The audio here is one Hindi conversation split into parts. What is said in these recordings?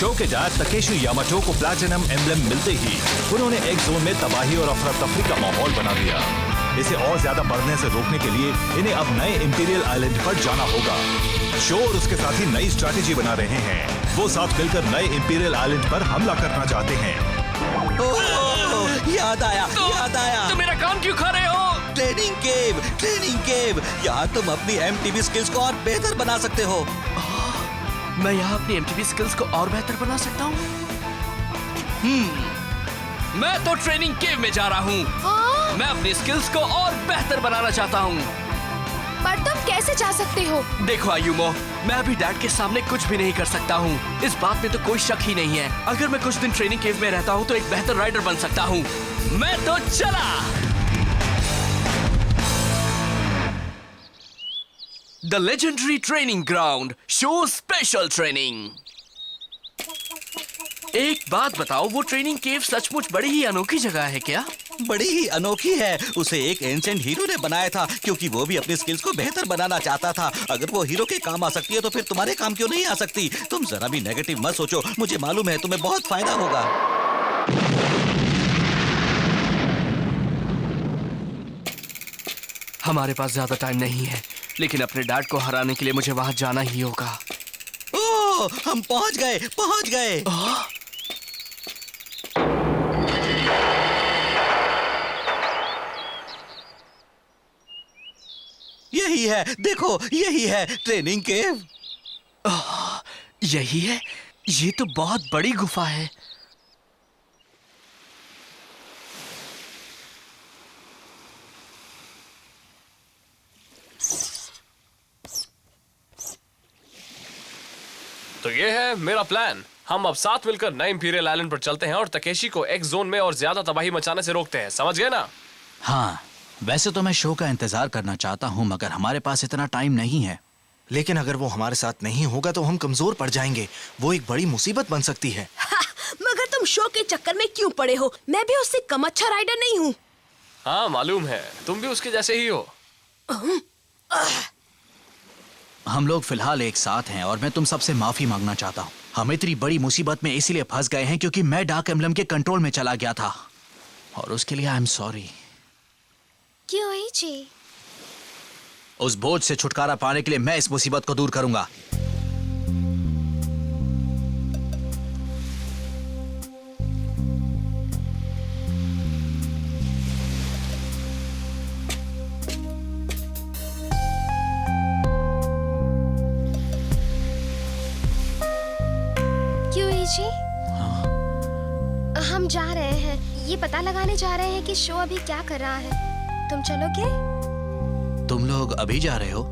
शो के डैड तकेशी यामाटो को प्लैटिनम एम्ब्लेम मिलते ही उन्होंने एक्स जोन में तबाही और अफरा तफरी का माहौल बना दिया। इसे और ज्यादा बढ़ने से रोकने के लिए इन्हें अब नए इंपीरियल आइलैंड पर जाना होगा। शो और उसके साथी नई स्ट्रैटेजी बना रहे हैं। वो साथ मिलकर नए इंपीरियल आइलैंड पर हमला करना चाहते हैं। याद आया। तुम मेरा काम क्यों खा रहे हो? ट्रेनिंग केव। यहाँ तुम अपनी एमटीवी स्किल्स को और बेहतर बना सकते हो। मैं यहाँ अपनी एमटीवी स्किल्स को और बेहतर बना सकता हूँ। मैं तो ट्रेनिंग केव में जा रहा हूँ। मैं अपनी स्किल्स को और बेहतर बनाना चाहता हूँ। पर तुम कैसे जा सकते हो? देखो आयुमो, मैं अभी डैड के सामने कुछ भी नहीं कर सकता हूँ। इस बात में तो कोई शक ही नहीं है। अगर मैं कुछ दिन ट्रेनिंग केव में रहता हूँ तो एक बेहतर राइडर बन सकता हूँ। मैं तो चला। The legendary training ground show special training. एक बात बताओ, वो ट्रेनिंग केव सचमुच बड़ी ही अनोखी जगह है क्या? बड़ी ही अनोखी है। उसे एक एंशिएंट हीरो ने बनाया था क्योंकि वो भी अपनी स्किल्स को बेहतर बनाना चाहता था। अगर वो हीरो के काम आ सकती है तो फिर तुम्हारे काम क्यों नहीं आ सकती? तुम जरा भी नेगेटिव मत सोचो। मुझे मालूम है तुम्हें बहुत फायदा होगा। हमारे पास ज्यादा टाइम नहीं है, लेकिन अपने डैड को हराने के लिए मुझे वहां जाना ही होगा। ओह, हम पहुंच गए। यही है, देखो यही है ट्रेनिंग केव। यही है? ये तो बहुत बड़ी गुफा है। तो ये है मेरा प्लान। हम अब साथ मिलकर नए इंपीरियल आइलैंड पर चलते हैं और तकेशी को एक्स जोन में और ज्यादा तबाही मचाने से रोकते हैं। समझ गए ना? हाँ, वैसे तो मैं शो का इंतजार करना चाहता हूँ, मगर हमारे पास इतना टाइम नहीं है। लेकिन अगर वो हमारे साथ नहीं होगा तो हम कमजोर पड़ जाएंगे। वो एक बड़ी मुसीबत बन सकती है। मगर तुम शो के चक्कर में क्यों पड़े हो? मैं भी उससे कम अच्छा राइडर नहीं हूँ। हाँ मालूम है, तुम भी उसके जैसे ही हो। हम लोग फिलहाल एक साथ हैं और मैं तुम सबसे माफी मांगना चाहता हूँ। हम इतनी बड़ी मुसीबत में इसीलिए फंस गए हैं क्योंकि मैं डार्क एम्ब्लेम के कंट्रोल में चला गया था, और उसके लिए आई एम सॉरी। क्यों जी? उस बोझ से छुटकारा पाने के लिए मैं इस मुसीबत को दूर करूंगा। जी, हम जा रहे हैं। ये पता लगाने जा रहे हैं कि शो अभी क्या कर रहा है। तुम चलोगे? तुम लोग अभी जा रहे हो?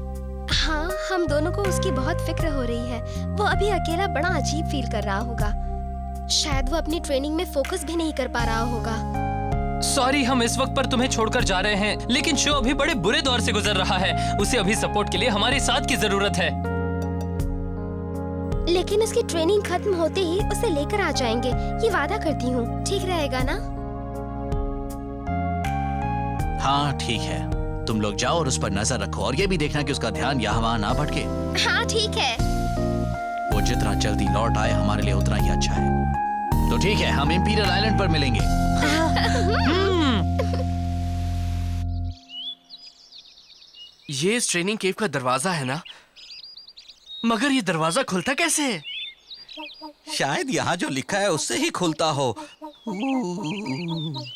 हाँ, हम दोनों को उसकी बहुत फिक्र हो रही है। वो अभी अकेला बड़ा अजीब फील कर रहा होगा। शायद वो अपनी ट्रेनिंग में फोकस भी नहीं कर पा रहा होगा। सॉरी, हम इस वक्त पर तुम्हें छोड़कर जा रहे हैं, लेकिन शो अभी बड़े बुरे दौर से गुजर रहा है। उसे अभी सपोर्ट के लिए हमारे साथ की जरूरत है। लेकिन उसकी ट्रेनिंग खत्म होते ही उसे लेकर आ जाएंगे, ये वादा करती हूँ। ठीक रहेगा ना? हाँ ठीक है, तुम लोग जाओ और उस पर नजर रखो, और ये भी देखना कि उसका ध्यान यहाँ वहाँ ना भटके। हाँ ठीक है। वो जितना जल्दी लौट आए हमारे लिए उतना ही अच्छा है। तो ठीक है, हम इंपीरियल आइलैंड पर मिलेंगे। ये इस ट्रेनिंग केव का दरवाजा है ना? मगर ये दरवाजा खुलता कैसे है? शायद यहाँ जो लिखा है उससे ही खुलता हो।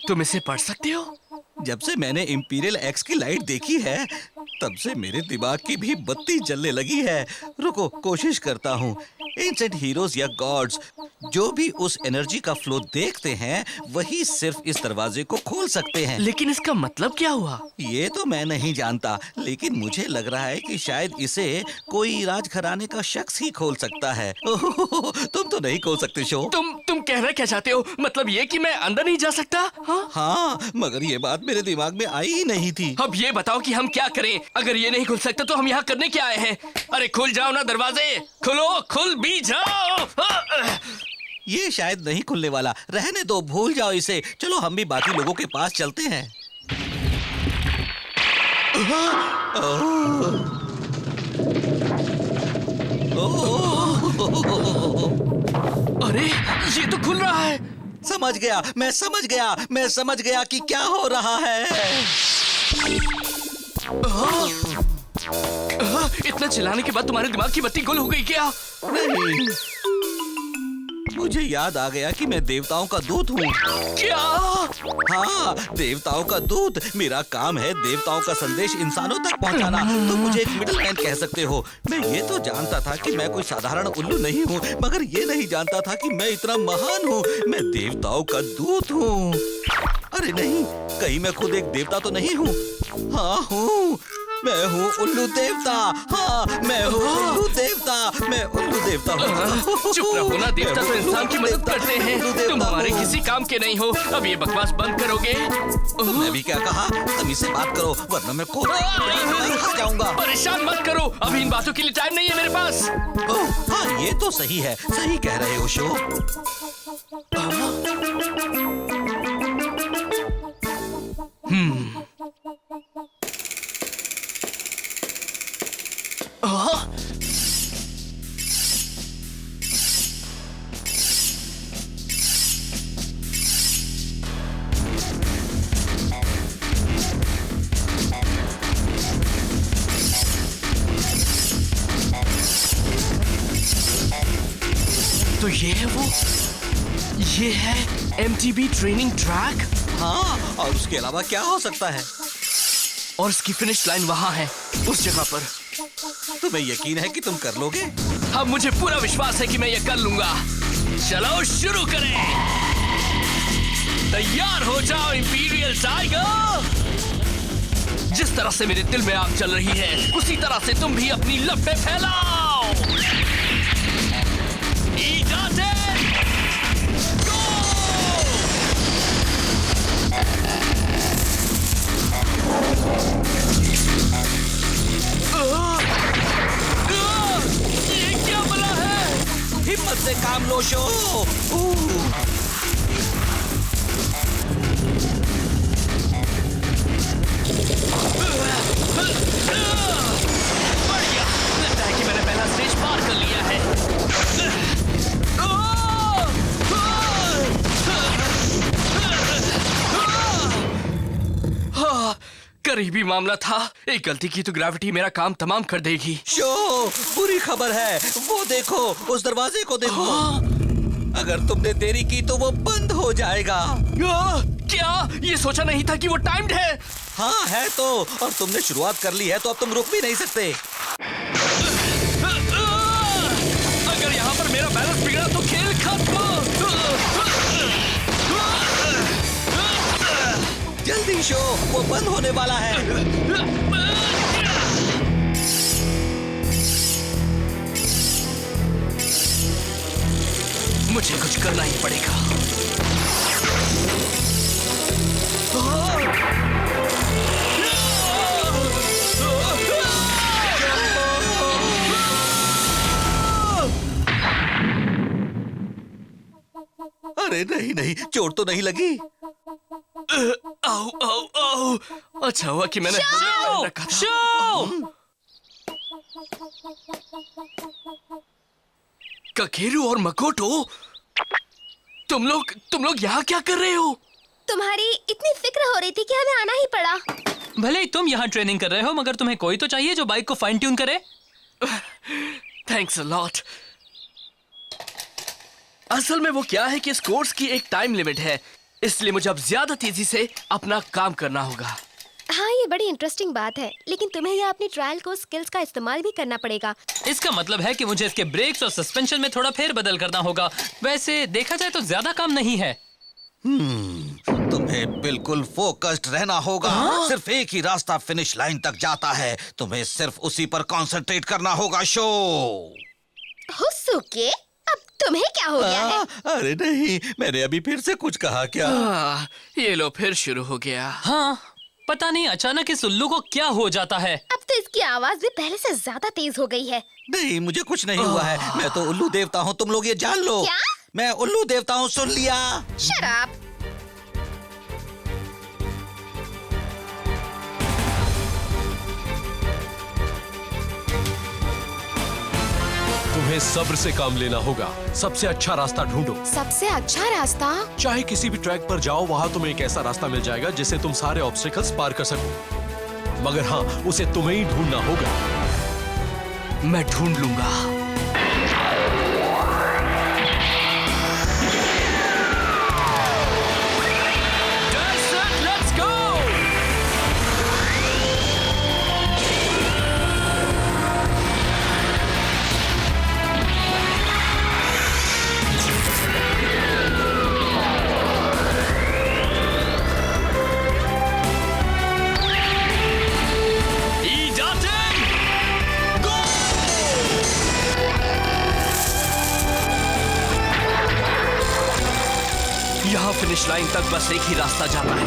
तुम इसे पढ़ सकते हो? जब से मैंने इंपीरियल एक्स की लाइट देखी है तब से मेरे दिमाग की भी बत्ती जलने लगी है। रुको, कोशिश करता हूँ। एंशिएंट हीरोज या गॉड्स जो भी उस एनर्जी का फ्लो देखते हैं वही सिर्फ इस दरवाजे को खोल सकते हैं। लेकिन इसका मतलब क्या हुआ? ये तो मैं नहीं जानता, लेकिन मुझे लग रहा है कि शायद इसे कोई राजघराने का शख्स ही खोल सकता है। तुम तो नहीं खोल सकते शो। तुम कहना क्या चाहते हो? मतलब ये कि मैं अंदर नहीं जा सकता? हाँ, मगर ये बात मेरे दिमाग में आई ही नहीं थी। अब ये बताओ कि हम क्या करें? अगर ये नहीं खुल सकता तो हम यहाँ करने क्या आए हैं? अरे खुल जाओ ना दरवाजे, खुलो, खुल भी जाओ। ये शायद नहीं खुलने वाला, रहने दो, भूल जाओ इसे। चलो हम भी बाकी लोगों के पास चलते हैं। अरे ये तो खुल रहा है। समझ गया, मैं समझ गया कि क्या हो रहा है। इतना चिल्लाने के बाद तुम्हारे दिमाग की बत्ती गुल हो गई क्या? नहीं, मुझे याद आ गया कि मैं देवताओं का दूत हूँ। क्या? हाँ, देवताओं का दूत। मेरा काम है देवताओं का संदेश इंसानों तक पहुँचाना। तो मुझे एक मिडलमैन कह सकते हो। मैं ये तो जानता था कि मैं कोई साधारण उल्लू नहीं हूँ, मगर ये नहीं जानता था कि मैं इतना महान हूँ। मैं देवताओं का दूत हूँ। अरे नहीं, कहीं मैं खुद एक देवता तो नहीं हूँ? हाँ हूँ, मैं हूँ उल्लू देवता। हाँ, मैं हूँ उल्लू देवता। मैं उल्लू देवता हूँ। चुप रहो ना, देवता तो इंसान की मदद करते हैं। तुम हमारे किसी काम के नहीं हो। अब ये बकवास बंद करोगे? मैं भी क्या कहा? तमीज से बात करो, वरना मैं खुद खा जाऊंगा। परेशान मत करो, अभी इन बातों के लिए टाइम नहीं है मेरे पास। ओह, हाँ, ये तो सही है। सही कह रहे हो शो। तो ये है MTB ट्रेनिंग ट्रैक। हाँ, और उसके अलावा क्या हो सकता है? और इसकी फिनिश लाइन वहां है, उस जगह पर। तुम्हें यकीन है कि तुम कर लोगे? अब मुझे पूरा विश्वास है कि मैं ये कर लूंगा। चलो शुरू करें। तैयार हो जाओ इंपीरियल टाइगर। जिस तरह से मेरे दिल में आग चल रही है, उसी तरह से तुम भी अपनी लपटें फैलाओ। ये क्या बला है? हिम्मत से काम लो शो। बढ़िया, लगता है कि मैंने पहला स्टेज पार कर लिया है। करीबी मामला था। एक गलती की तो ग्रेविटी मेरा काम तमाम कर देगी। शो, बुरी खबर है। वो देखो, उस दरवाजे को देखो। अगर तुमने देरी की तो वो बंद हो जाएगा। क्या? ये सोचा नहीं था कि वो टाइम्ड है। हाँ है तो, और तुमने शुरुआत कर ली है तो अब तुम रुक भी नहीं सकते। अगर यहाँ पर मेरा बैलेंस बिगड़ा तो खेल खत्म। जल्दी शो, वो बंद होने वाला है। मुझे कुछ करना ही पड़ेगा। अरे नहीं नहीं, चोट तो नहीं लगी? आओ आओ आओ, अच्छा हुआ कि मैंने हेलमेट रखा था। ककेरू और मकोटो, तुम लोग यहाँ क्या कर रहे हो? तुम्हारी इतनी फिक्र हो रही थी कि हमें आना ही पड़ा। भले ही तुम यहाँ ट्रेनिंग कर रहे हो, मगर तुम्हें कोई तो चाहिए जो बाइक को फाइन ट्यून करे। Thanks a lot. असल में वो क्या है कि इस कोर्स की एक टाइम लिमिट है, इसलिए मुझे अब ज्यादा तेजी से अपना काम करना होगा। हाँ, ये बड़ी इंटरेस्टिंग बात है, लेकिन तुम्हें यहाँ अपनी ट्रायल को स्किल्स का इस्तेमाल भी करना पड़ेगा। इसका मतलब है कि मुझे इसके ब्रेक्स और सस्पेंशन में थोड़ा फेरबदल करना होगा। वैसे देखा जाए तो ज्यादा काम नहीं है। तुम्हें बिल्कुल फोकस्ड रहना होगा। सिर्फ एक ही रास्ता फिनिश लाइन तक जाता है, तुम्हें सिर्फ उसी पर कंसंट्रेट करना होगा शो। हुसुके, अब तुम्हें क्या हो गया है? अरे नहीं, मैंने अभी फिर से कुछ कहा क्या? ये लो फिर शुरू हो गया। हाँ, पता नहीं अचानक इस उल्लू को क्या हो जाता है। अब तो इसकी आवाज भी पहले से ज्यादा तेज हो गई है। नहीं, मुझे कुछ नहीं हुआ है। मैं तो उल्लू देवता हूँ, तुम लोग ये जान लो। क्या? मैं उल्लू देवता हूँ, सुन लिया? शराब। तुम्हें तुम्हें सब्र से काम लेना होगा। सबसे अच्छा रास्ता ढूंढो। सबसे अच्छा रास्ता? चाहे किसी भी ट्रैक पर जाओ, वहां तुम्हें एक ऐसा रास्ता मिल जाएगा जिससे तुम सारे ऑब्स्टिकल्स पार कर सको। मगर हाँ, उसे तुम्हें ही ढूंढना होगा। मैं ढूंढ लूंगा। यहाँ फिनिश लाइन तक बस एक ही रास्ता जाता है।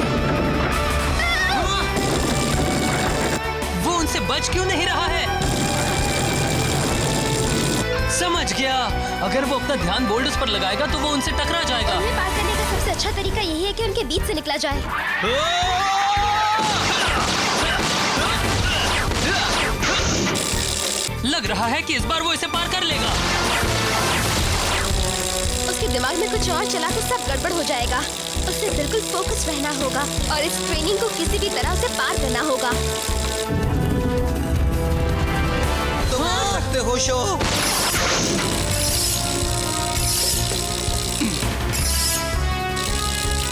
वो उनसे बच क्यों नहीं रहा है? समझ गया, अगर वो अपना ध्यान बोल्डर्स पर लगाएगा तो वो उनसे टकरा जाएगा। उन्हें पार करने का सबसे अच्छा तरीका यही है कि उनके बीच से निकला जाए। लग रहा है कि इस बार वो इसे पार कर लेगा। उसके दिमाग में कुछ और चला तो सब गड़बड़ हो जाएगा। उसे बिल्कुल फोकस रहना होगा और इस ट्रेनिंग को किसी भी तरह से पार करना होगा। तुम कर सकते हो शो।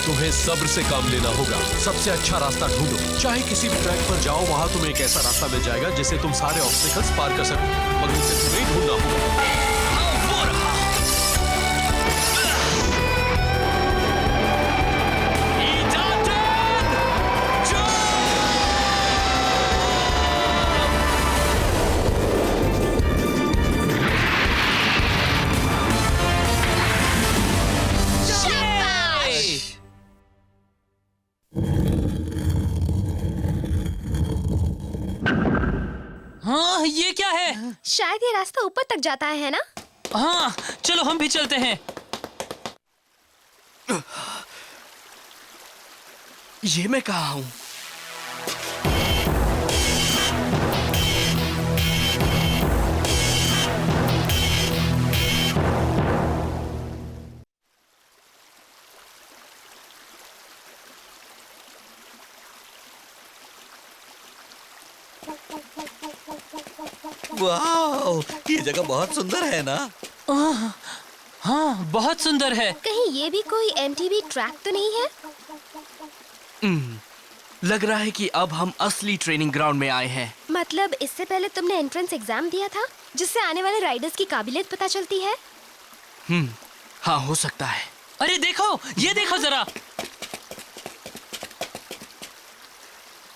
तुम्हें सब्र से काम लेना होगा। सबसे अच्छा रास्ता ढूंढो। चाहे किसी भी ट्रैक पर जाओ, वहां तुम्हें एक ऐसा रास्ता मिल जाएगा जिससे तुम सारे ऑब्स्टिकल्स पार कर सको। मगर उसे तुम्हें ही ढूंढना होगा। हाँ, ये क्या है? शायद ये रास्ता ऊपर तक जाता है ना? हाँ, चलो हम भी चलते हैं। ये मैं कहाँ हूँ? वाह, ये जगह बहुत सुंदर है ना? हाँ, बहुत सुंदर है। कहीं ये भी कोई एमटीबी ट्रैक तो नहीं है? लग रहा है कि अब हम असली ट्रेनिंग ग्राउंड में आए हैं। मतलब इससे पहले तुमने एंट्रेंस एग्जाम दिया था जिससे आने वाले राइडर्स की काबिलियत पता चलती है? हाँ, हो सकता है। अरे देखो, ये देखो जरा।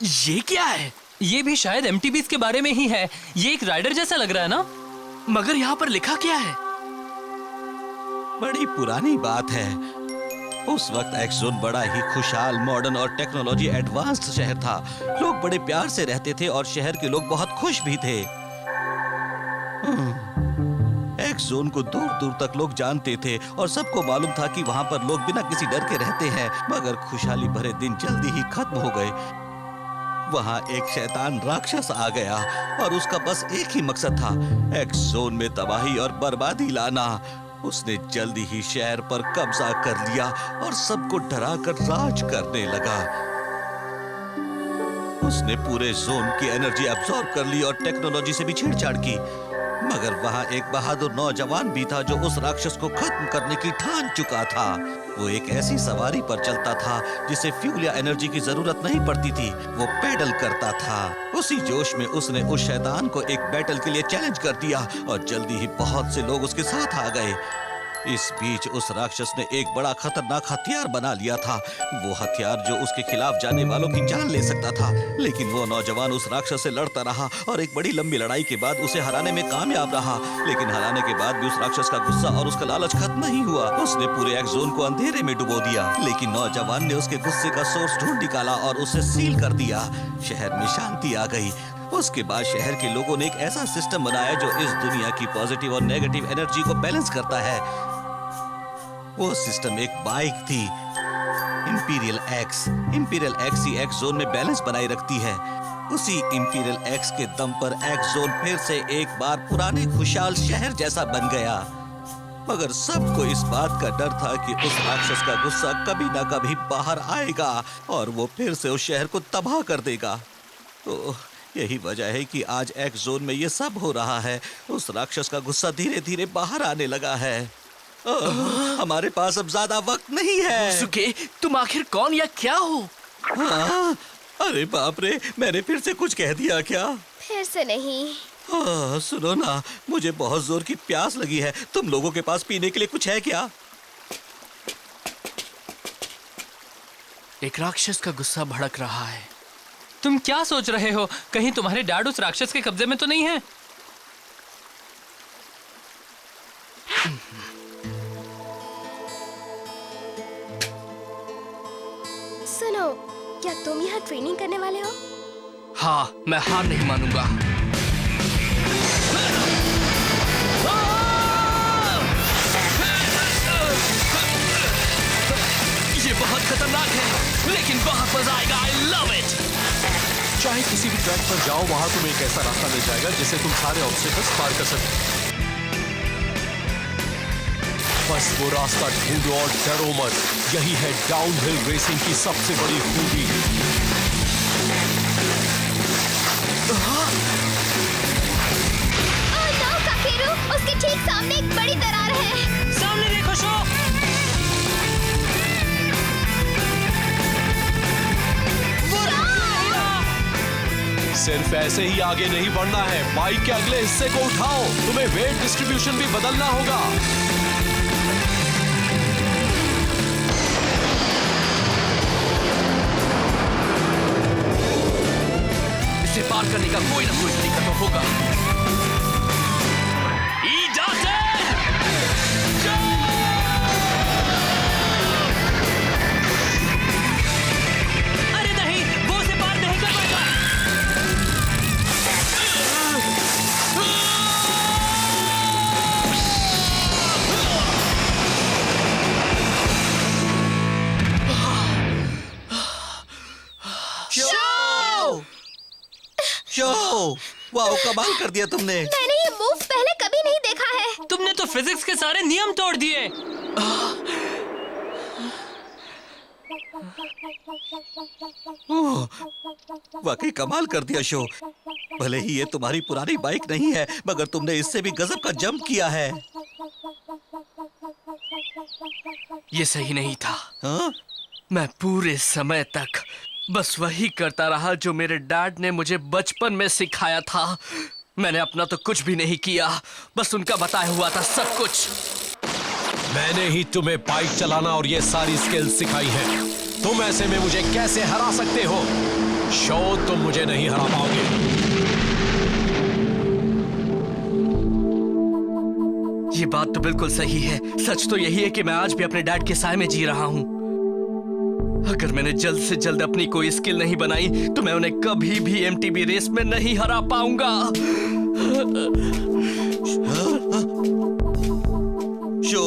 ये क्या है? ये भी शायद एमटीबीज के बारे में ही है। ये एक राइडर जैसा लग रहा है ना? मगर यहाँ पर लिखा क्या है? बड़ी पुरानी बात है। उस वक्त एक्स जोन बड़ा ही खुशहाल, मॉडर्न और टेक्नोलॉजी एडवांस्ड शहर था। लोग बड़े प्यार से रहते थे और शहर के लोग बहुत खुश भी थे। एक्स जोन को दूर दूर तक लोग जानते थे और सबको मालूम था कि वहां पर लोग बिना किसी डर के रहते हैं। मगर खुशहाली भरे दिन जल्दी ही खत्म हो गए। वहां एक शैतान राक्षस आ गया और उसका बस एक ही मकसद था, एक्स जोन में तबाही और बर्बादी लाना। उसने जल्दी ही शहर पर कब्जा कर लिया और सबको डराकर राज करने लगा। उसने पूरे जोन की एनर्जी अब्सॉर्ब कर ली और टेक्नोलॉजी से भी छेड़छाड़ की। मगर वहां एक बहादुर नौजवान भी था जो उस राक्षस को खत्म करने की ठान चुका था। वो एक ऐसी सवारी पर चलता था जिसे फ्यूल या एनर्जी की जरूरत नहीं पड़ती थी। वो पैडल करता था। उसी जोश में उसने उस शैतान को एक बैटल के लिए चैलेंज कर दिया और जल्दी ही बहुत से लोग उसके साथ आ गए। इस बीच उस राक्षस ने एक बड़ा खतरनाक हथियार बना लिया था। वो हथियार जो उसके खिलाफ जाने वालों की जान ले सकता था। लेकिन वो नौजवान उस राक्षस से लड़ता रहा और एक बड़ी लंबी लड़ाई के बाद उसे हराने में कामयाब रहा। लेकिन हराने के बाद भी उस राक्षस का गुस्सा और उसका लालच खत्म नहीं हुआ। उसने पूरे एक्स जोन को अंधेरे में डुबो दिया। लेकिन नौजवान ने उसके गुस्से का सोर्स ढूंढ निकाला और उसे सील कर दिया। शहर में शांति आ गई। उसके बाद शहर के लोगों ने एक ऐसा सिस्टम बनाया जो इस दुनिया की पॉजिटिव और नेगेटिव एनर्जी को बैलेंस करता है। वो सिस्टम एक बाइक थी, इंपीरियल एक्स ही एक्स जोन में बैलेंस बनाए रखती है। उसी इंपीरियल एक्स के दम पर एक्स जोन फिर से एक बार पुराने खुशहाल शहर जैसा बन गया। मगर सबको इस बात का डर था कि उस राक्षस का गुस्सा कभी ना कभी बाहर आएगा और वो फिर से उस शहर को तबाह कर देगा। तो यही वजह है कि आज एक्स जोन में ये सब हो रहा है। उस राक्षस का गुस्सा धीरे धीरे बाहर आने लगा है। हमारे पास अब ज्यादा वक्त नहीं है। सुके, तुम आखिर कौन या क्या हो? हाँ, अरे बाप रे, मैंने फिर से कुछ कह दिया क्या? फिर से नहीं। सुनो ना, मुझे बहुत जोर की प्यास लगी है। तुम लोगों के पास पीने के लिए कुछ है क्या? एक राक्षस का गुस्सा भड़क रहा है। तुम क्या सोच रहे हो? कहीं तुम्हारे डैड उस राक्षस के कब्जे में तो नहीं है? सुनो, क्या तुम यहाँ ट्रेनिंग करने वाले हो? हाँ, मैं हार नहीं मानूंगा। ये बहुत खतरनाक है, लेकिन बहुत मजा आएगा। I love it। चाहे किसी भी ट्रैक पर जाओ, वहां तुम्हें एक ऐसा रास्ता मिल जाएगा जिससे तुम सारे ऑब्स्टिकल्स पार कर सकते। बस वो रास्ता ढूंढो और डरो मत। यही है डाउनहिल रेसिंग की सबसे बड़ी खूबी। ओह नो काकेरू, उसके ठीक सामने एक बड़ी दरार है। सामने देखो शो। सिर्फ ऐसे ही आगे नहीं बढ़ना है, बाइक के अगले हिस्से को उठाओ। तुम्हें वेट डिस्ट्रीब्यूशन भी बदलना होगा। इसे पार करने का कोई ना कोई तरीका तो होगा। अरे नहीं, वो उसे पार नहीं कर पाएगा। वाओ, कमाल कर दिया तुमने। मैंने ये मूव पहले कभी नहीं देखा है। तुमने तो फिजिक्स के सारे नियम तोड़ दिए। वाकई कमाल कर दिया शो। भले ही ये तुम्हारी पुरानी बाइक नहीं है, मगर तुमने इससे भी गजब का जंप किया है। ये सही नहीं था। हाँ? मैं पूरे समय तक बस वही करता रहा जो मेरे डैड ने मुझे बचपन में सिखाया था। मैंने अपना तो कुछ भी नहीं किया, बस उनका बताया हुआ था सब कुछ। मैंने ही तुम्हें बाइक चलाना और ये सारी स्किल्स सिखाई हैं। तुम ऐसे में मुझे कैसे हरा सकते हो? शो, तुम मुझे नहीं हरा पाओगे। ये बात तो बिल्कुल सही है। सच तो यही है कि मैं आज भी अपने डैड के साए में जी रहा हूँ। अगर मैंने जल्द से जल्द अपनी कोई स्किल नहीं बनाई तो मैं उन्हें कभी भी एमटीबी रेस में नहीं हरा पाऊंगा। शो,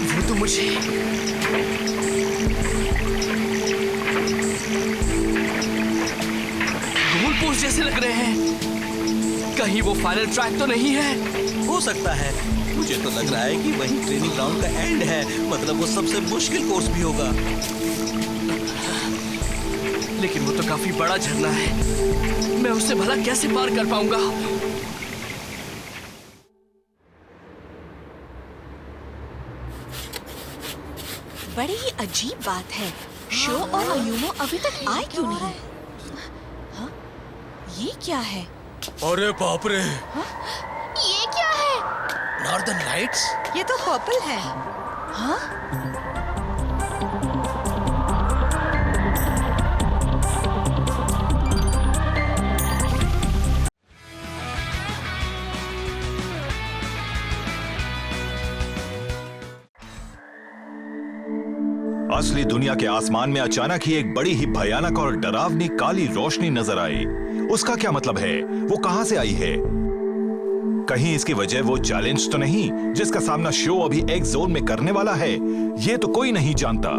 वो तो मुझे गोल पोस्ट जैसे लग रहे हैं। कहीं वो फाइनल ट्रैक तो नहीं है? हो सकता है। मुझे तो लग रहा है कि वही ट्रेनिंग ग्राउंड का एंड है। मतलब वो सबसे मुश्किल कोर्स भी होगा। लेकिन वो तो काफी बड़ा झरना है। मैं उससे भला कैसे पार कर पाऊंगा? बड़ी ही अजीब बात है, शो और अयूमो अभी तक आए क्यों नहीं? हाँ? ये क्या है? अरे बाप रे, ये क्या है? Northern lights? ये तो पर्पल है। हाँ? असली दुनिया के आसमान में अचानक ही एक बड़ी ही भयानक और डरावनी काली रोशनी नजर आई। उसका क्या मतलब है? वो कहां से आई है? कहीं इसकी वजह वो चैलेंज तो नहीं जिसका सामना शो अभी एक्स जोन में करने वाला है? ये तो कोई नहीं जानता।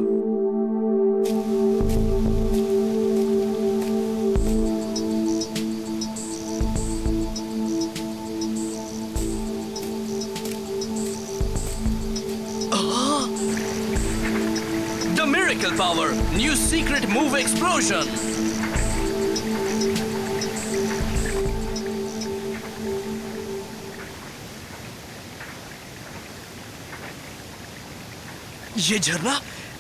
The Miracle Power, new secret move explosion. ये झरना,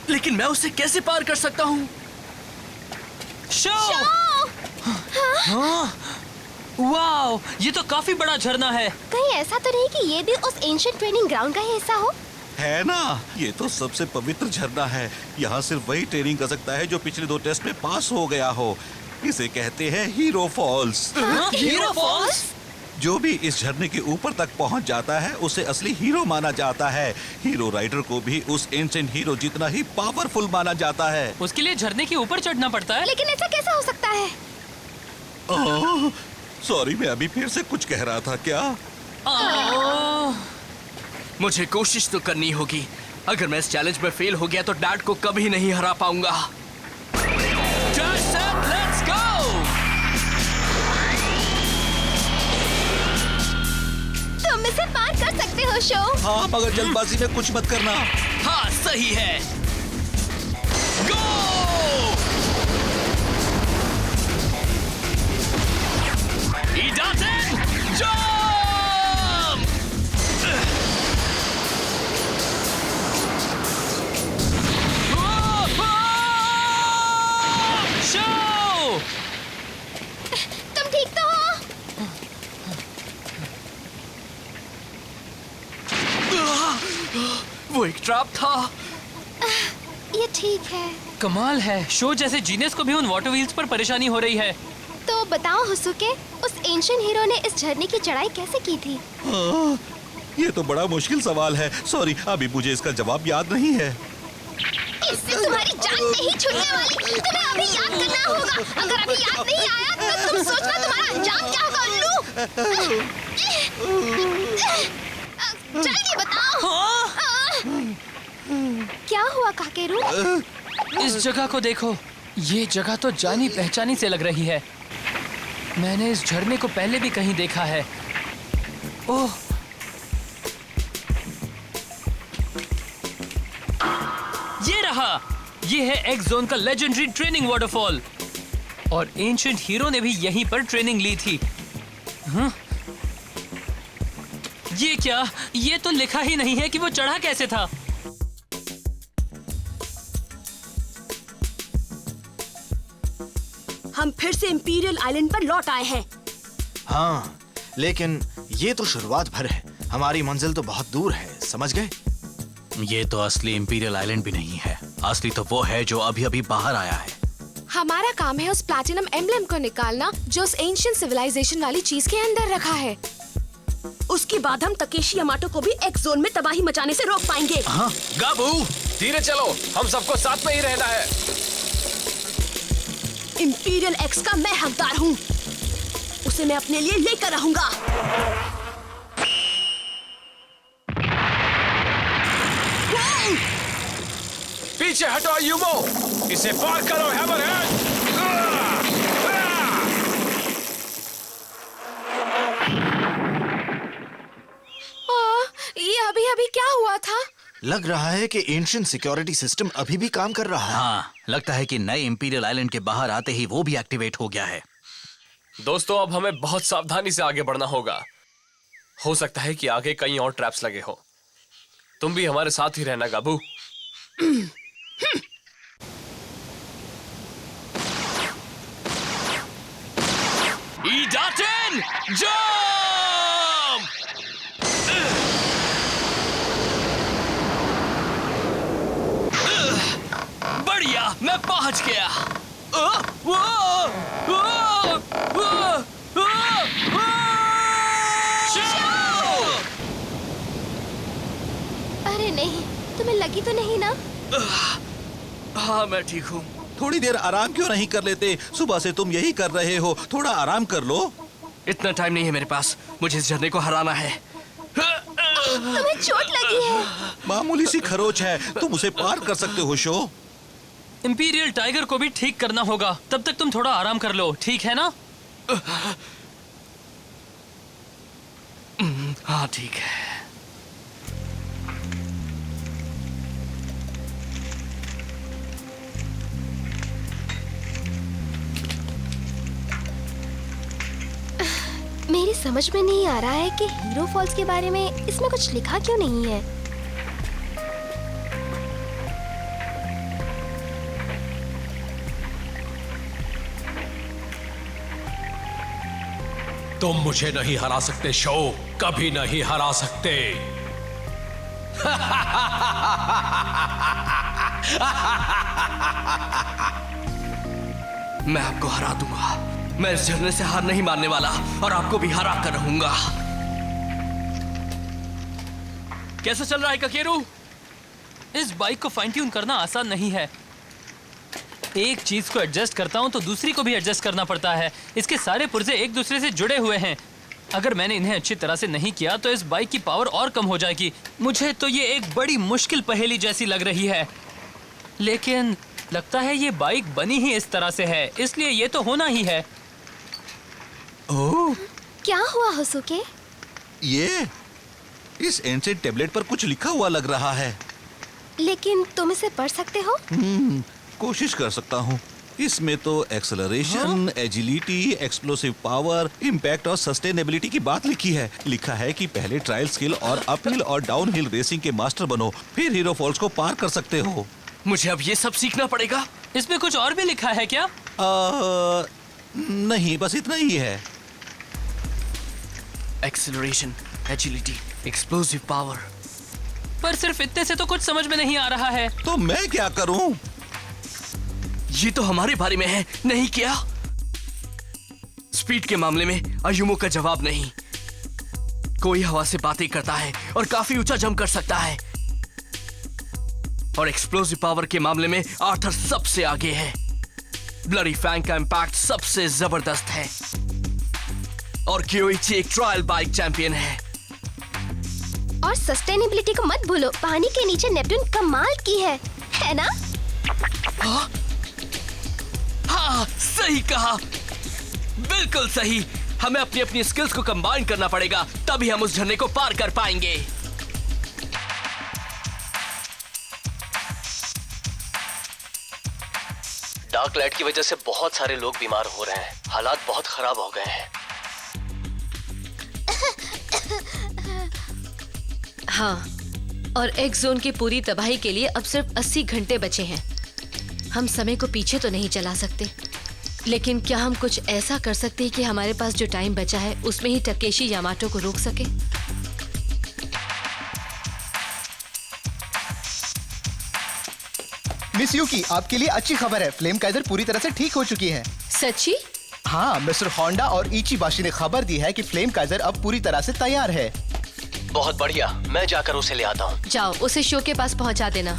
लेकिन मैं उसे कैसे पार कर सकता हूँ? शो! हाँ? वाओ, ये तो काफी बड़ा झरना है। कहीं ऐसा तो नहीं कि ये भी उस एंशिएंट ट्रेनिंग ग्राउंड का ही हिस्सा हो? है ना, ये तो सबसे पवित्र झरना है। यहाँ सिर्फ वही ट्रेनिंग कर सकता है जो पिछले 2 टेस्ट में पास हो गया हो। इसे कहते हैं हीरो फॉल्स। Hero false? जो भी इस झरने के ऊपर तक पहुंच जाता है उसे असली हीरो माना जाता है। हीरो राइडर को भी उस एंशिएंट हीरो जितना ही पावरफुल माना जाता है। उसके लिए झरने के ऊपर चढ़ना पड़ता है? लेकिन ऐसा कैसा हो सकता है? सॉरी, मैं अभी फिर से कुछ कह रहा था क्या? मुझे कोशिश तो करनी होगी। अगर मैं इस चैलेंज में फेल हो गया तो डैड को कभी नहीं हरा पाऊंगा। Just set, let's go! तुम इसे पार कर सकते हो शो। हाँ, मगर जल्दबाजी में कुछ मत करना। हाँ, सही है। गो! Idaten, jump! शो! तुम ठीक तो हो? वो एक ट्रैप था। ये ठीक है। कमाल है, शो जैसे जीनियस को भी उन वाटर व्हील्स पर परेशानी हो रही है। तो बताओ हुसुके, उस एंशिएंट हीरो ने इस झरने की चढ़ाई कैसे की थी? ये तो बड़ा मुश्किल सवाल है। सॉरी, अभी मुझे इसका जवाब याद नहीं है। इससे तुम्हारी जान नहीं छूटने वाली। तुम्हें अभी याद करना होगा। अगर अभी याद नहीं आया तो तुम सोचना तुम्हारा अंजाम क्या होगा उल्लू। जल्दी बताओ। क्या हुआ काकेरू? इस जगह को देखो, ये जगह तो जानी पहचानी से लग रही है। मैंने इस झरने को पहले भी कहीं देखा है। ओह, ये रहा। ये है एक्स जोन का लेजेंडरी ट्रेनिंग वाटरफॉल और एंशिएंट हीरो ने भी यहीं पर ट्रेनिंग ली थी। ये क्या? ये तो लिखा ही नहीं है कि वो चढ़ा कैसे था। हम फिर से इंपीरियल आइलैंड पर लौट आए हैं। हाँ, लेकिन ये तो शुरुआत भर है। हमारी मंजिल तो बहुत दूर है, समझ गए? ये तो असली इंपीरियल आइलैंड भी नहीं है। असली तो वो है जो अभी अभी बाहर आया है। हमारा काम है उस प्लैटिनम एम्ब्लेम को निकालना जो उस एंशिएंट सिविलाइजेशन वाली चीज के अंदर रखा है। उसके बाद हम तकेशी यामाटो को भी एक्स जोन में तबाही मचाने से रोक पाएंगे। हाँ? गाबू, धीरे चलो, हम सबको साथ में ही रहना है। इंपीरियल एक्स का मैं हकदार हूँ। उसे मैं अपने लिए लेकर रहूंगा। पीछे हटो यूमो, इसे पार करो हैमरहेड। ये अभी अभी क्या हुआ था? लग रहा है कि एंशिएंट सिक्योरिटी सिस्टम अभी भी काम कर रहा है। हाँ, लगता है कि नए इंपीरियल आइलैंड के बाहर आते ही वो भी एक्टिवेट हो गया है। दोस्तों, अब हमें बहुत सावधानी से आगे बढ़ना होगा। हो सकता है कि आगे कहीं और ट्रैप्स लगे हो। तुम भी हमारे साथ ही रहना गाबू। Idaten, jump! बढ़िया, मैं पहुंच गया। अरे नहीं, तुम्हें लगी तो नहीं ना? हाँ मैं ठीक हूँ। थोड़ी देर आराम क्यों नहीं कर लेते? सुबह से तुम यही कर रहे हो, थोड़ा आराम कर लो। इतना टाइम नहीं है मेरे पास, मुझे इस झरने को हराना है। तुम्हें चोट लगी है। मामूली सी खरोच है, तुम उसे पार कर सकते हो शो। इंपीरियल टाइगर को भी ठीक करना होगा, तब तक तुम थोड़ा आराम कर लो, ठीक है ना? हाँ ठीक है। मेरी समझ में नहीं आ रहा है कि हीरो फॉल्स के बारे में इसमें कुछ लिखा क्यों नहीं है। तुम मुझे नहीं हरा सकते शो, कभी नहीं हरा सकते। मैं आपको हरा दूंगा। मैं इस झरने से हार नहीं मानने वाला और आपको भी हरा कर रहूंगा। कैसा चल रहा है ककेरू? इस बाइक को फाइन ट्यून करना आसान नहीं है। एक चीज को एडजस्ट करता हूं तो दूसरी को भी एडजस्ट करना पड़ता है। इसके सारे पुर्जे एक दूसरे से जुड़े हुए हैं। अगर मैंने इन्हें अच्छी तरह से नहीं किया तो इस बाइक की पावर और कम हो जाएगी। मुझे तो ये एक बड़ी मुश्किल पहेली जैसी लग रही है, लेकिन लगता है ये बाइक बनी ही इस तरह से है, इसलिए ये तो होना ही है। ओह, क्या हुआ होसुके? ये इस एंसेंट टेबलेट पर कुछ लिखा हुआ लग रहा है। लेकिन तुम इसे पढ़ सकते हो? कोशिश कर सकता हूँ। इसमें तो acceleration, agility, explosive power, impact और सस्टेनेबिलिटी की बात लिखी है। लिखा है कि पहले ट्रायल स्किल और अपहिल और डाउनहिल रेसिंग के मास्टर बनो, फिर हीरो फॉल्स को पार कर सकते हो। मुझे अब ये सब सीखना पड़ेगा। इसमें कुछ और भी लिखा है क्या? नहीं, बस इतना ही है। Acceleration, agility, explosive power. पर सिर्फ इतने से तो कुछ समझ में नहीं आ रहा है। तो मैं क्या करूं? ये तो हमारे बारे में है, नहीं क्या? स्पीड के मामले में अयुमो का जवाब नहीं। कोई हवा से बातें करता है और काफी ऊंचा जंप कर सकता है। और एक्सप्लोसिव पावर के मामले में आर्थर सबसे आगे है। ब्लडी फैंग का इम्पैक्ट सबसे जबरदस्त है। और क्योइची एक ट्रायल बाइक चैंपियन है। और सस्टेनेबिलिटी को मत भूलो, पानी के नीचे नेपट्टून कमाल की है ना? हाँ, सही कहा, बिल्कुल सही। हमें अपनी अपनी स्किल्स को कंबाइन करना पड़ेगा, तभी हम उस झरने को पार कर पाएंगे। डार्क लाइट की वजह से बहुत सारे लोग बीमार हो रहे हैं। हालात बहुत खराब हो गए हैं। हाँ, और एक्स जोन की पूरी तबाही के लिए अब सिर्फ 80 घंटे बचे हैं। हम समय को पीछे तो नहीं चला सकते, लेकिन क्या हम कुछ ऐसा कर सकते हैं कि हमारे पास जो टाइम बचा है उसमें ही टकेशी यामाटो को रोक सके? मिस यूकी, आपके लिए अच्छी खबर है। फ्लेम काइजर पूरी तरह से ठीक हो चुकी है। सच्ची? हाँ, मिस्टर होंडा और इचिबाशी ने खबर दी है कि फ्लेम काइजर अब पूरी तरह से तैयार है। बहुत बढ़िया, मैं जाकर उसे ले आता हूँ। जाओ, उसे शो के पास पहुँचा देना।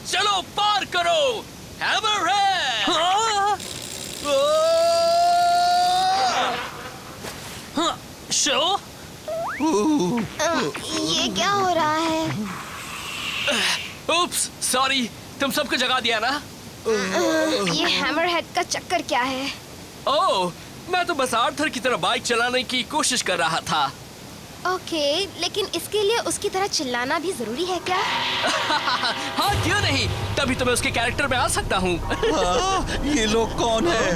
चलो पार करो। हैमरहेड! शो? ये क्या हो रहा है? उप्स, सॉरी, तुम सबको जगा दिया ना? ये हैमरहेड का चक्कर क्या है? ओह, मैं तो बस आर्थर की तरह बाइक चलाने की कोशिश कर रहा था। ओके, लेकिन इसके लिए उसकी तरह चिल्लाना भी जरूरी है क्या? हाँ, क्यों नहीं? तभी तो मैं उसके कैरेक्टर में आ सकता हूँ। ये लोग कौन है?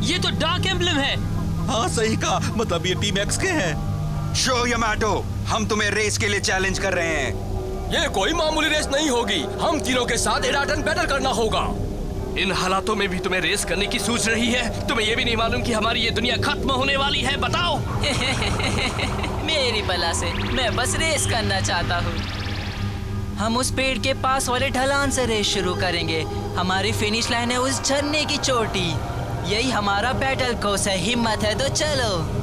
ये तो डार्क एम्ब्लम है। हाँ सही कहा, मतलब ये टीम एक्स के हैं। शो यामाटो, हम तुम्हें रेस के लिए चैलेंज कर रहे हैं। ये कोई मामूली रेस नहीं होगी। हम तीनों के साथ एडाटन बैटल करना होगा। इन हालातों में भी तुम्हें रेस करने की सूझ रही है? तुम्हें ये भी नहीं मालूम कि हमारी ये दुनिया खत्म होने वाली है? बताओ। मेरी बला से, मैं बस रेस करना चाहता हूँ। हम उस पेड़ के पास वाले ढलान से रेस शुरू करेंगे। हमारी फिनिश लाइन है उस झरने की चोटी। यही हमारा बैटल कोर्स है। हिम्मत है तो चलो।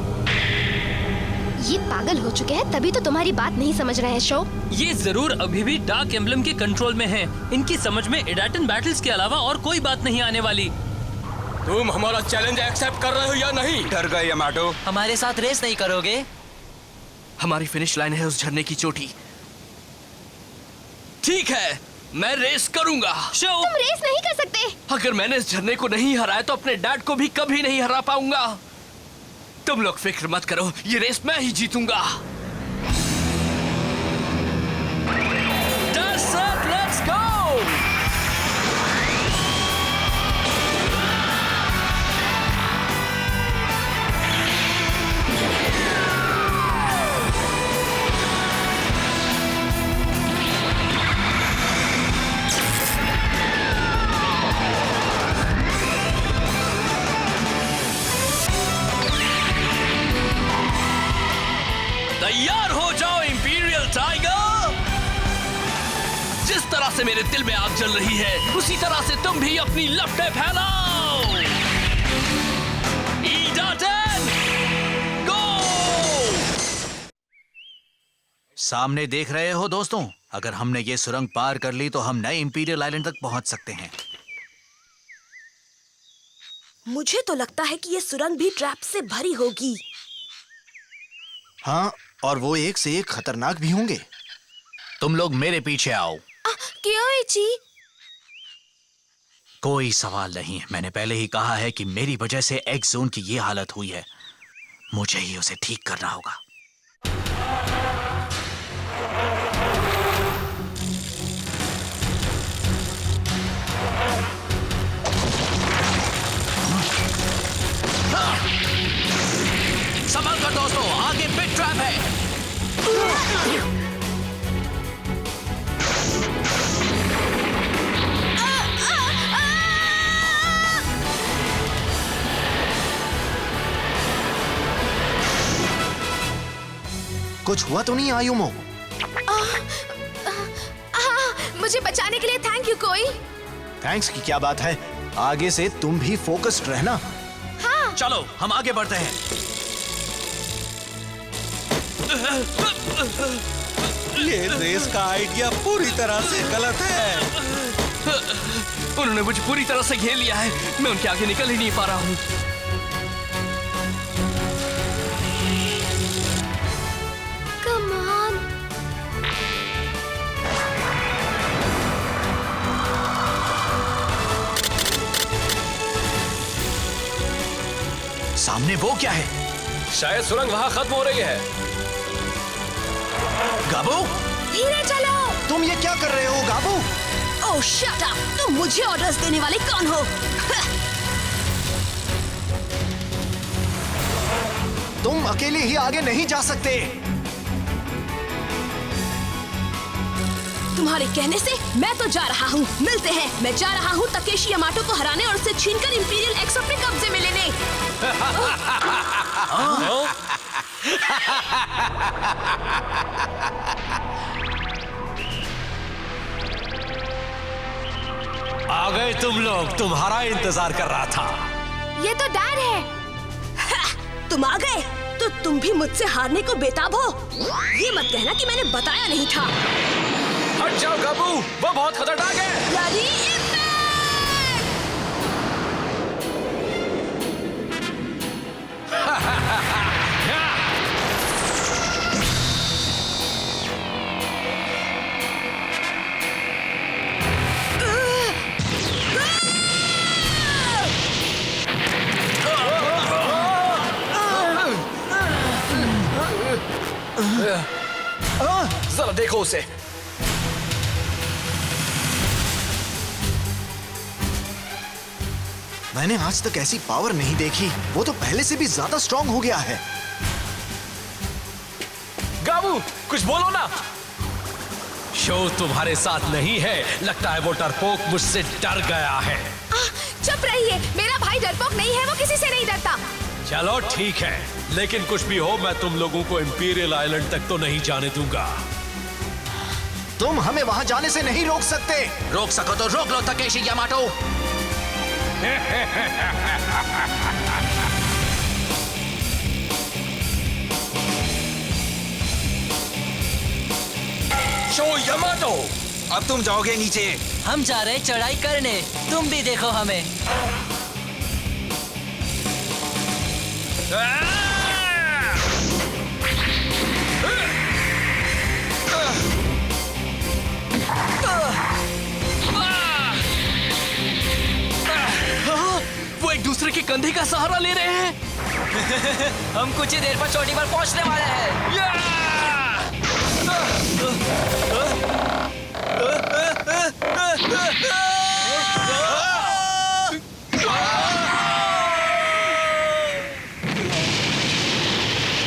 ये पागल हो चुके हैं, तभी तो तुम्हारी बात नहीं समझ रहे हैं शो। ये जरूर अभी भी डार्क एम्बलम के कंट्रोल में हैं। इनकी समझ में एडाटन बैटल्स के अलावा और कोई बात नहीं आने वाली। तुम हमारा चैलेंज एक्सेप्ट कर रहे हो या नहीं? डर गए यामाटो? हमारे साथ रेस नहीं करोगे? हमारी फिनिश लाइन है उस झरने की चोटी। ठीक है, मैं रेस करूंगा। शो, तुम रेस नहीं कर सकते। अगर मैंने इस झरने को नहीं हराया तो अपने डैड को भी कभी नहीं हरा पाऊंगा। तुम लोग फिक्र मत करो, ये रेस मैं ही जीतूंगा। Let's go! तैयार हो जाओ इंपीरियल टाइगर। जिस तरह से मेरे दिल में आग जल रही है, उसी तरह से तुम भी अपनी लपटें फैलाओ। ईडाटन, गो! सामने देख रहे हो दोस्तों, अगर हमने ये सुरंग पार कर ली तो हम नए इंपीरियल आइलैंड तक पहुंच सकते हैं। मुझे तो लगता है कि ये सुरंग भी ट्रैप से भरी होगी। हाँ, और वो एक से एक खतरनाक भी होंगे। तुम लोग मेरे पीछे आओ। क्यों इची? कोई सवाल नहीं है। मैंने पहले ही कहा है कि मेरी वजह से एक्स जोन की ये हालत हुई है। मुझे ही उसे ठीक करना होगा। संभल कर दोस्तों, आगे बिग ट्रैप है। कुछ हुआ तो नहीं आयुमो? मुझे बचाने के लिए थैंक यू कोई। थैंक्स की क्या बात है, आगे से तुम भी फोकस्ड रहना। हाँ। चलो हम आगे बढ़ते हैं। ये रेस का आइडिया पूरी तरह से गलत है। उन्होंने मुझे पूरी तरह से घेर लिया है। मैं उनके आगे निकल ही नहीं पा रहा हूँ। Come on. सामने वो क्या है? शायद सुरंग वहां खत्म हो रही है। गाबू, धीरे चलो। तुम ये क्या कर रहे हो गाबू? ओह शट अप, तुम मुझे ऑर्डर्स देने वाले कौन हो? तुम अकेले ही आगे नहीं जा सकते। तुम्हारे कहने से मैं तो जा रहा हूँ। मिलते हैं। मैं जा रहा हूँ तकेशी यामाटो को हराने और उसे छीनकर इंपीरियल एक्स अपने कब्जे में लेने। आ गए तुम लोग, तुम्हारा इंतजार कर रहा था। ये तो डैड है। तुम आ गए तो तुम भी मुझसे हारने को बेताब हो? ये मत कहना कि मैंने बताया नहीं था। हट जाओ गाबू, वो बहुत खतरनाक है। यारी जरा देखो उसे। मैंने आज तक ऐसी पावर नहीं देखी। वो तो पहले से भी ज्यादा स्ट्रांग हो गया है। गाबू, कुछ बोलो ना। शो तुम्हारे साथ नहीं है। लगता है वो डरपोक मुझसे डर गया है। चुप रहिए, मेरा भाई डरपोक नहीं है, वो किसी से नहीं डरता। चलो ठीक है, लेकिन कुछ भी हो मैं तुम लोगों को इंपीरियल आइलैंड तक तो नहीं जाने दूंगा। तुम हमें वहां जाने से नहीं रोक सकते। रोक सको तो रोक लो तकेशी यामाटो। शो यामाटो, अब तुम जाओगे नीचे। हम जा रहे चढ़ाई करने, तुम भी देखो हमें। वो एक दूसरे के कंधे का सहारा ले रहे हैं। हम कुछ ही देर पर चोटी पर पहुंचने वाले हैं।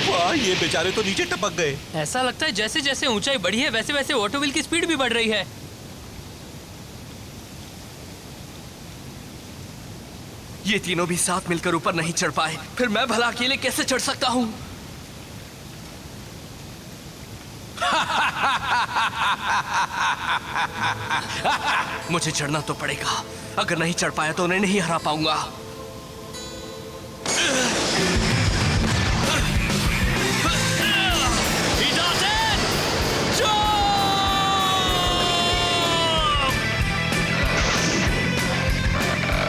वाह, ये बेचारे तो नीचे टपक गए। ऐसा लगता है जैसे जैसे ऊंचाई बढ़ी है वैसे वैसे ऑटोव्हील की स्पीड भी बढ़ रही है। ये तीनों भी साथ मिलकर ऊपर नहीं चढ़ पाए, फिर मैं भला अकेले कैसे चढ़ सकता हूँ? मुझे चढ़ना तो पड़ेगा। अगर नहीं चढ़ पाया तो उन्हें नहीं हरा पाऊंगा।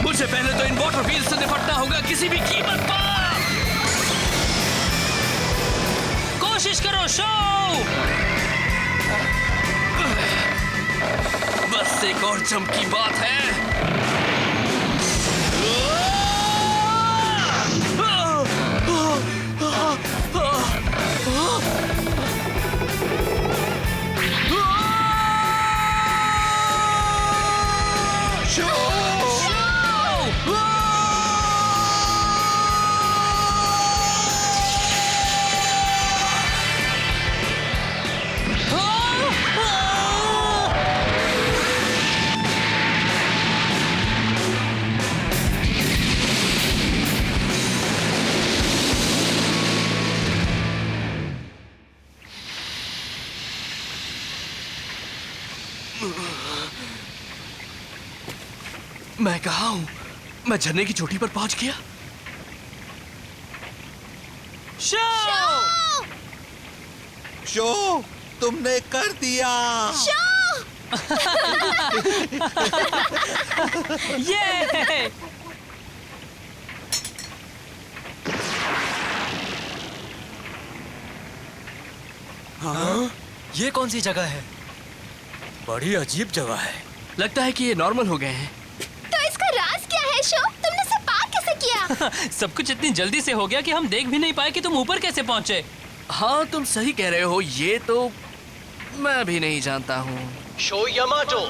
मुझे पहले तो इन वाटर व्हील से निपटना होगा किसी भी कीमत पर। कोशिश करो शो। बस एक और जंप की बात है। मैं कहाँ हूँ? मैं झरने की चोटी पर पहुंच गया। शो, तुमने कर दिया। ये हाँ? ये कौन सी जगह है? बड़ी अजीब जगह है। लगता है कि ये नॉर्मल हो गए हैं। तो इसका राज क्या है शो? तुमने इसे पार कैसे किया? सब कुछ इतनी जल्दी से हो गया कि हम देख भी नहीं पाए कि तुम ऊपर कैसे पहुंचे। हाँ, तुम सही कह रहे हो। ये तो मैं भी नहीं जानता हूँ। Show Yamato.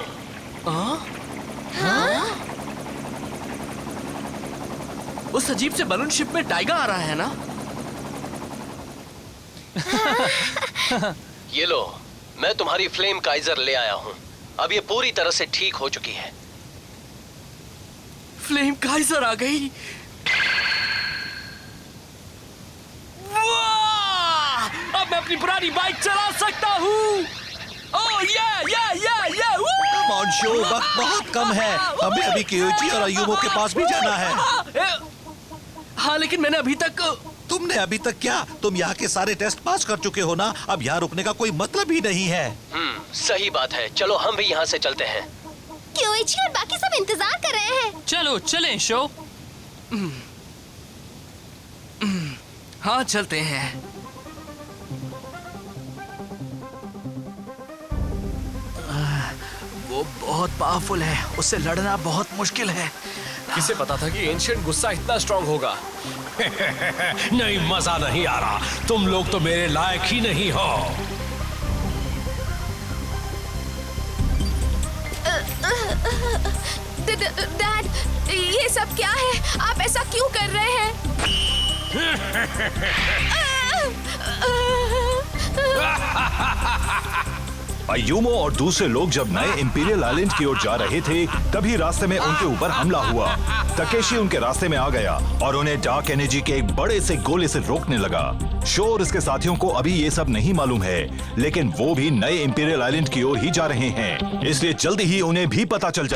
उस अजीब से बलून शिप में टाइगर आ रहा है ना? ये लो, मैं तुम्हारी फ्लेम काइजर ले आया हूँ। अब ये पूरी तरह से ठीक हो चुकी है। फ्लेम काइजर आ गई। वाह! अब मैं अपनी पुरानी बाइक चला सकता हूँ। शो, वक्त बहुत कम है। हमें अभी क्योची और अयूमो के पास भी जाना है। हाँ, लेकिन मैंने अभी तक... तुमने अभी तक क्या? तुम यहाँ के सारे टेस्ट पास कर चुके हो ना। अब यहाँ रुकने का कोई मतलब ही नहीं है। सही बात है। चलो हम भी यहाँ से चलते हैं। क्योची और बाकी सब इंतजार कर रहे हैं। चलो चलें शो। हाँ, चलते हैं। वो बहुत पावरफुल है, उससे लड़ना बहुत मुश्किल है। किसे पता था कि एंशिएंट गुस्सा इतना स्ट्रांग होगा? नहीं, मजा नहीं आ रहा। तुम लोग तो मेरे लायक ही नहीं हो। डैड, ये सब क्या है? आप ऐसा क्यों कर रहे हैं? अयूमो और दूसरे लोग जब नए इंपीरियल आइलैंड की ओर जा रहे थे, तभी रास्ते में उनके ऊपर हमला हुआ। तकेशी उनके रास्ते में आ गया और उन्हें डार्क एनर्जी के एक बड़े से गोले से रोकने लगा। शो और उसके साथियों को अभी ये सब नहीं मालूम है, लेकिन वो भी नए इंपीरियल आइलैंड की ओर ही जा रहे हैं, इसलिए जल्दी ही उन्हें भी पता चल